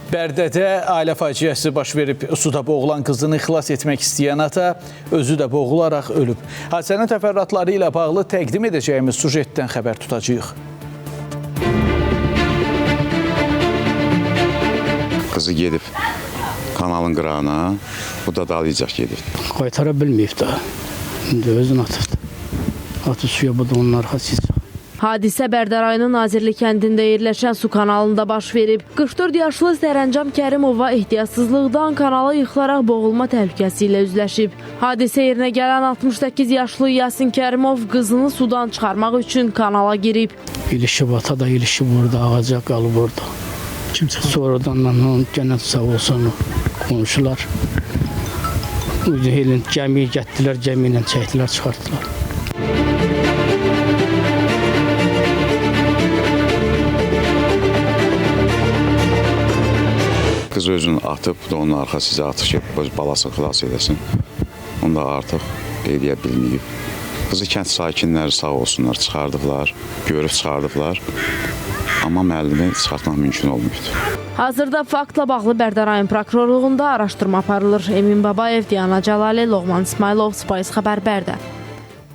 Bərdədə ailə faciəsi baş verib. Suda boğulan qızını xilas etmək istəyən ata özü də boğularaq ölüb. Hadisənin təfərrüatları ilə bağlı təqdim edəcəyimiz sujetdən xəbər tutacağıq. Qızı gedib kanalın qırağına, bu da dalayacaq gedib. Qaytara bilməyib də, indi özünü atıbdı. Atı suya bu da onun arxasıca. Hadisə Bərdər rayonu Nazirli kəndində yerləşən su kanalında baş verib. 44 yaşlı Sərəncam Kərimova ehtiyatsızlıqdan kanala yıxılaraq boğulma təhlükəsi ilə üzləşib. Hadisə yerinə gələn 68 yaşlı Yasin Kərimov qızını sudan çıxarmaq üçün kanala girib. İlişib ata da ilişib burada, ağaca qalıb orada. Kim çıxdı? Sonradan gənə sağ olsun qonşular. Gəmiyi gətdilər, gəmi ilə çəkdilər, çıxartdılar. Qız özünü atıb, da onun arxasıca atıb ki, öz balasını xilas edəsin. Onu da artıq eləyə bilməyib. Qızı kənd sakinləri sağ olsunlar, çıxardıblar, görüb çıxardıblar. Amma müəllimi çıxartmaq mümkün olmayıb. Hazırda faktla bağlı Bərdər rayon prokurorluğunda araşdırma aparılır. Emin Babayev, Diana Cəlali, Loğman İsmailov, Spice xəbər Bərdə.